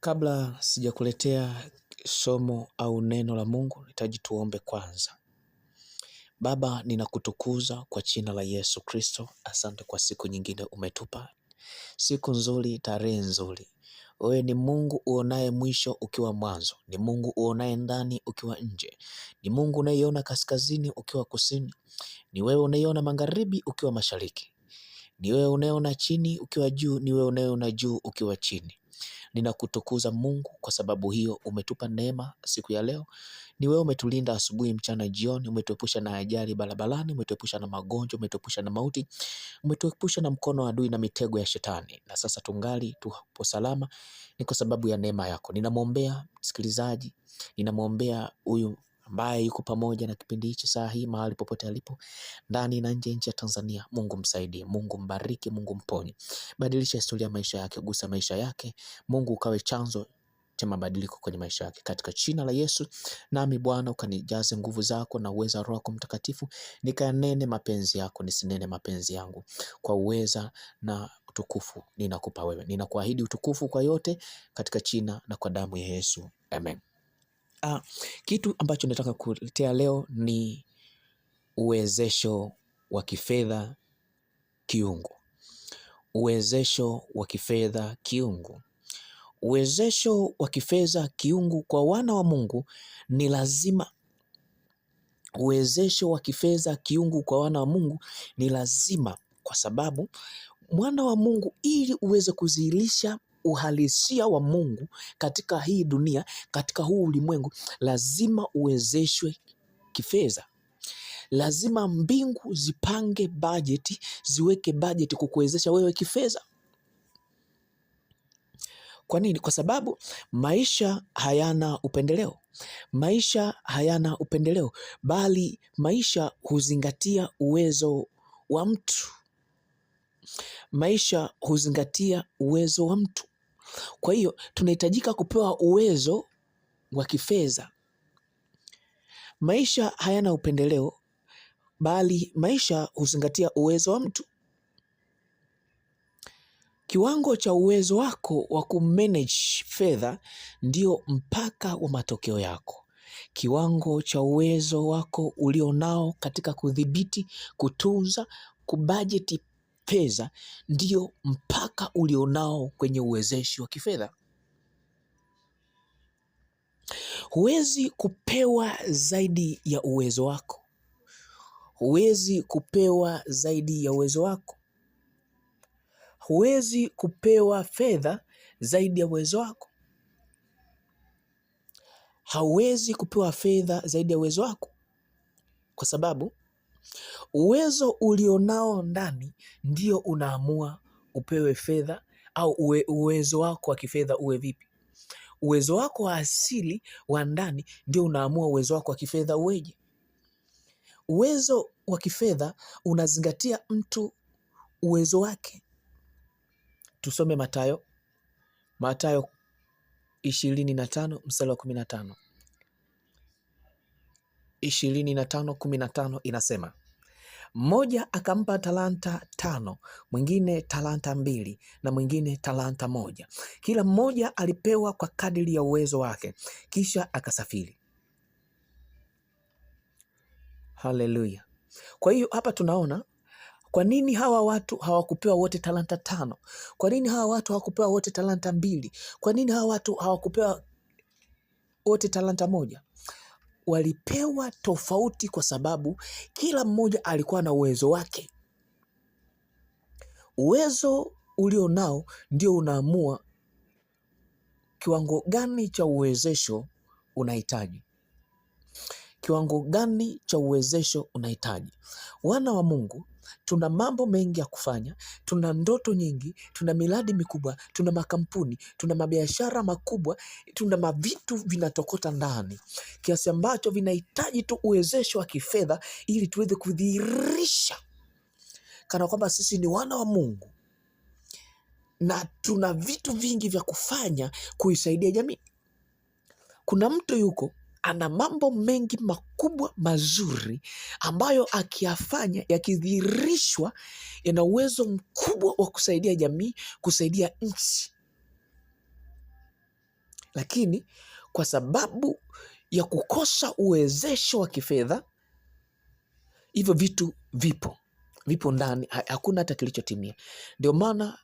Kabla sijakuletea somo au neno la Mungu, nahitaji tuombe kwanza. Baba, ninakutukuza kwa jina la Yesu Kristo. Asante kwa siku nyingine umetupa. Siku nzuri, tarehe nzuri. Wewe ni Mungu uonaye mwisho ukiwa mwanzo. Ni Mungu uonaye ndani ukiwa nje. Ni Mungu unaiona kaskazini ukiwa kusini. Ni wewe unaiona magharibi ukiwa mashariki. Ni wewe unayeona chini ukiwa juu. Ni wewe unayeona juu ukiwa chini. Ninakutukuza Mungu kwa sababu hiyo umetupa neema siku ya leo. Ni wewe umetulinda asubuhi, mchana, jioni. Umetuepusha na ajali barabarani, umetuepusha na magonjwa, umetuepusha na mauti, umetuepusha na mkono wa adui na mitego ya shetani. Na sasa tungali tupo salama, ni kwa sababu ya neema yako. Ninamwombea msikilizaji, ninamwombea huyu ambaye yuko pamoja na kipindi hichi saa hii, mahali popote alipo, ndani na nje ya Tanzania. Mungu msaidie, Mungu mbariki, Mungu mponye. Badilisha historia ya maisha yake, gusa maisha yake. Mungu ukawe chanzo cha mabadiliko kwenye maisha yake, katika jina la Yesu. Nami Bwana ukanijaze nguvu zako na uweza wa Roho yako Mtakatifu, nikanene mapenzi yako, nisinene mapenzi yangu. Kwa uweza na utukufu ninakupa wewe. Ninakuahidi utukufu kwa yote, katika jina na kwa damu ya Yesu. Amen. Kitu ambacho nataka kuletea leo ni uwezesho wa kifedha kiungu. Uwezesho wa kifedha kiungu. Uwezesho wa kifedha kiungu kwa wana wa Mungu ni lazima. Uwezesho wa kifedha kiungu kwa wana wa Mungu ni lazima, kwa sababu mwana wa Mungu, ili uweze kuzihirisha uhalisia wa Mungu katika hii dunia, katika huu ulimwengu, lazima uwezeshwe kifedha. Lazima mbingu zipange bajeti, ziweke bajeti kukuwezesha wewe kifedha. Kwa nini? Kwa sababu maisha hayana upendeleo. Maisha hayana upendeleo, bali maisha huzingatia uwezo wa mtu. Maisha huzingatia uwezo wa mtu. Kwa hiyo tunahitajika kupewa uwezo wa kifedha. Maisha hayana upendeleo, bali maisha huzingatia uwezo wa mtu. Kiwango cha uwezo wako wa kumanage fedha ndio mpaka wa matokeo yako. Kiwango cha uwezo wako ulionao katika kudhibiti, kutunza, kubajeti fedha ndio mpaka ulionao kwenye uwezeshi wa kifedha. Huwezi kupewa zaidi ya uwezo wako. Huwezi kupewa zaidi ya uwezo wako. Huwezi kupewa fedha zaidi ya uwezo wako. Hauwezi kupewa fedha zaidi ya uwezo wako, kwa sababu uwezo ulionao ndani ndio unaamua upewe fedha au uwezo wako wa kifedha uwe vipi. Uwezo wako wa asili wa ndani ndio unaamua uwezo wako wa kifedha uweje. Uwezo wa kifedha unazingatia mtu uwezo wake. Tusome Mathayo 25 mstari wa 15. 25:15 inasema, mmoja akampa talanta 5, mwingine talanta 2, na mwingine talanta 1. Kila mmoja alipewa kwa kadiri ya uwezo wake, kisha akasafiri. Haleluya. Kwa hiyo hapa tunaona kwa nini hawa watu hawakupewa wote talanta 5? Kwa nini hawa watu hawakupewa wote talanta 2? Kwa nini hawa watu hawakupewa wote talanta 1? Walipewa tofauti kwa sababu kila mmoja alikuwa na uwezo wake. Uwezo ulio nao ndio unaamua kiwango gani cha uwezesho unahitaji. Kiwango gani cha uwezesho unahitaji. Wana wa Mungu, tuna mambo mengi ya kufanya, tuna ndoto nyingi, tuna miradi mikubwa, tuna makampuni, tuna mabiashara makubwa, tuna mavitu vinatokota ndani, kiasi ambacho vinahitaji tu uwezesho wa kifedha ili tuweze kudhihirisha kana kwamba sisi ni wana wa Mungu na tuna vitu vingi vya kufanya kuisaidia jamii. Kuna mtu yuko ana mambo mengi makubwa mazuri ambayo akiyafanya, yakidhihirishwa, yana uwezo mkubwa wa kusaidia jamii, kusaidia nchi. lakini kwa sababu ya kukosa uwezesho wa kifedha, hivyo vitu vipo ndani, hakuna hata kilichotimia. Ndio maana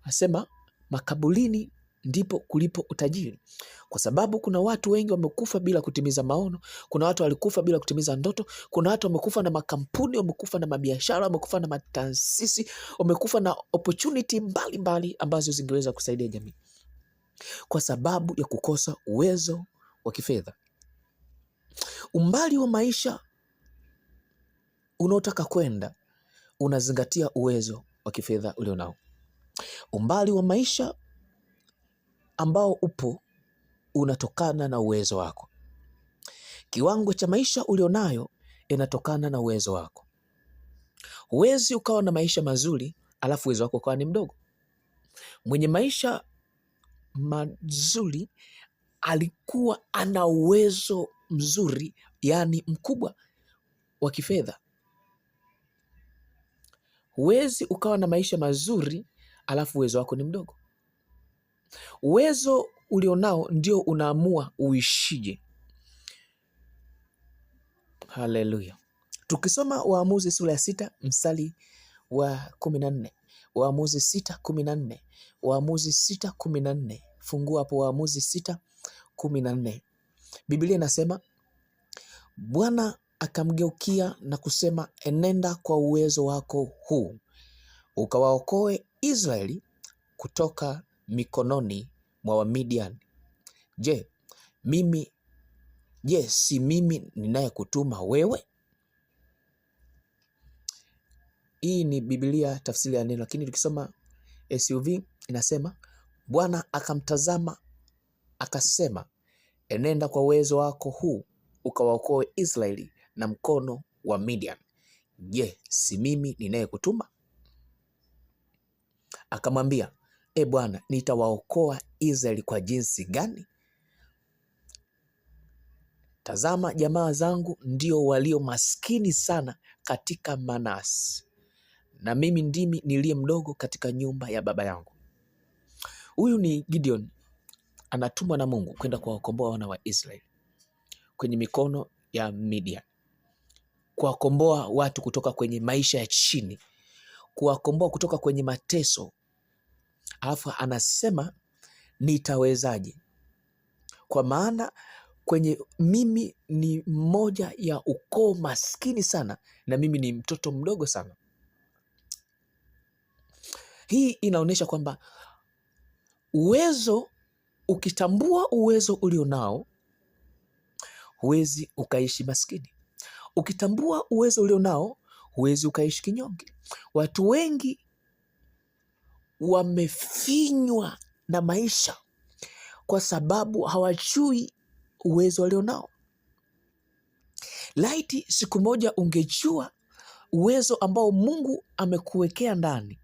nasema makaburini ndipo kulipo utajiri, kwa sababu kuna watu wengi wamekufa bila kutimiza maono. Kuna watu walikufa bila kutimiza ndoto. Kuna watu wamekufa na makampuni, wamekufa na mabiashara, wamekufa na mataasisi, wamekufa na opportunity mbalimbali ambazo zingeweza kusaidia jamii, kwa sababu ya kukosa uwezo wa kifedha. Umbali wa maisha unaotaka kwenda unazingatia uwezo wa kifedha ulionao. Umbali wa maisha ambao upo unatokana na uwezo wako. Kiwango cha maisha ulionayo inatokana na uwezo wako. Huwezi ukawa na maisha mazuri alafu uwezo wako ukawa ni mdogo. Mwenye maisha mazuri alikuwa ana uwezo mzuri, yaani mkubwa wa kifedha. Huwezi ukawa na maisha mazuri alafu uwezo wako ni mdogo. Uwezo ulionao ndio unaamua uishije. Haleluya. Tukisoma Waamuzi sura ya 6 mstari wa 14. Waamuzi 6:14. Waamuzi 6:14. Fungua hapo Waamuzi 6:14. Biblia inasema, Bwana akamgeukia na kusema, enenda kwa uwezo wako huu ukawaokoe Israeli kutoka mikononi mwa Wamidian. Je, si mimi ninayekutuma wewe? Hii ni Biblia tafsiri ya neno, lakini tukisoma SUV inasema, Bwana akamtazama akasema, enenda kwa uwezo wako huu ukawaokoe Israeli na mkono wa Midian. Je, si mimi ninayekutuma? Akamwambia, Bwana, nitawaokoa Israeli kwa jinsi gani? Tazama, jamaa zangu ndio walio maskini sana katika Manase, na mimi ndimi niliye mdogo katika nyumba ya baba yangu. Huyu ni Gideon, anatumwa na Mungu kwenda kuwakomboa wana wa Israeli kwenye mikono ya Midian, kuwakomboa watu kutoka kwenye maisha ya chini, kuwakomboa kutoka kwenye mateso. Alafu anasema nitawezaje? Kwa maana mimi ni mmoja ya ukoo maskini sana, na mimi ni mtoto mdogo sana. Hii inaonyesha kwamba ukitambua uwezo ulionao, huwezi ukaishi maskini. Ukitambua uwezo ulionao, huwezi ukaishi kinyonge. Watu wengi wamefinywa na maisha kwa sababu hawajui uwezo walionao. Laiti siku moja ungejua uwezo ambao Mungu amekuwekea ndani,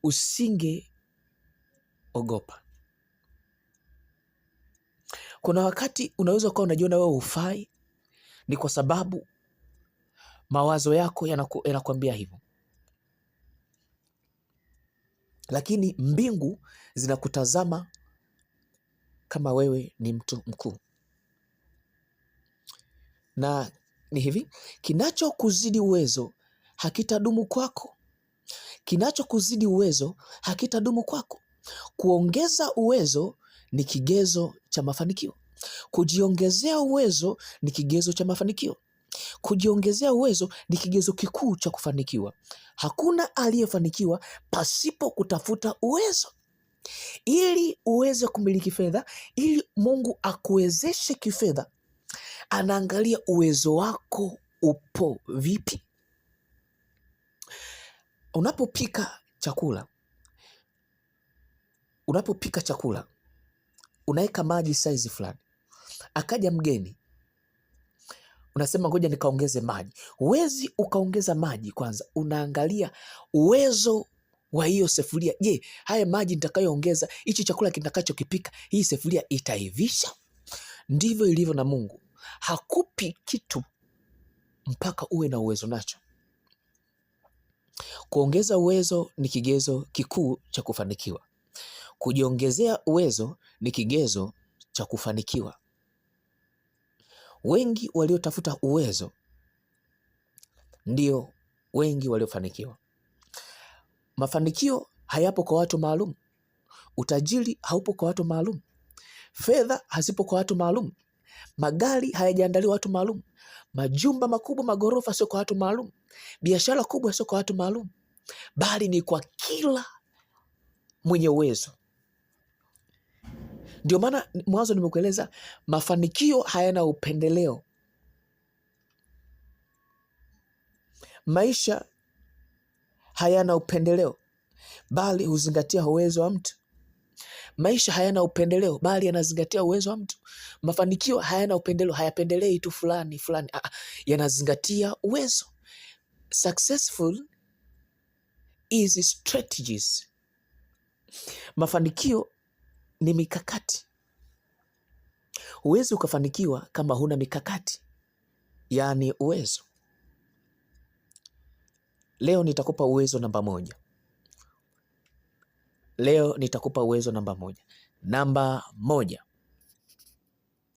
usingeogopa. Kuna wakati unaweza ukawa unajiona wewe hufai, ni kwa sababu mawazo yako yanakuambia hivyo, lakini mbingu zinakutazama kama wewe ni mtu mkuu. Na ni hivi, kinachokuzidi uwezo hakitadumu kwako. Kinachokuzidi uwezo hakitadumu kwako. Kuongeza uwezo ni kigezo cha mafanikio. Kujiongezea uwezo ni kigezo cha mafanikio. Kujiongezea uwezo ni kigezo kikuu cha kufanikiwa. Hakuna aliyefanikiwa pasipo kutafuta uwezo. Ili uweze kumiliki fedha, ili Mungu akuwezeshe kifedha, anaangalia uwezo wako upo vipi. Unapopika chakula, unaweka maji size fulani. Akaja mgeni, unasema ngoja nikaongeze maji. Huwezi ukaongeza maji kwanza, unaangalia uwezo wa hiyo sefuria. Je, haya maji nitakayoongeza, hichi chakula kitakachokipika, hii sefuria itaivisha? Ndivyo ilivyo na Mungu. Hakupi kitu mpaka uwe na uwezo nacho. Kuongeza uwezo ni kigezo kikuu cha kufanikiwa. Kujiongezea uwezo ni kigezo cha kufanikiwa. Wengi waliotafuta uwezo ndio wengi waliofanikiwa. Mafanikio hayapo kwa watu maalum. Utajiri haupo kwa watu maalum. Fedha hazipo kwa watu maalum. Magari hayajaandaliwa watu maalum. Majumba makubwa, magorofa sio kwa watu maalum. Biashara kubwa sio kwa watu maalum, bali ni kwa kila mwenye uwezo. Ndio maana mwanzo nimekueleza mafanikio hayana upendeleo. Maisha hayana upendeleo, bali huzingatia uwezo wa mtu. Maisha hayana upendeleo, bali yanazingatia uwezo wa mtu. Mafanikio hayana upendeleo, hayapendelei tu fulani fulani, yanazingatia uwezo. Successful is strategies. Mafanikio ni mikakati. Huwezi ukafanikiwa kama huna mikakati, yaani uwezo. Leo nitakupa uwezo namba moja. Leo nitakupa uwezo namba moja. Namba moja,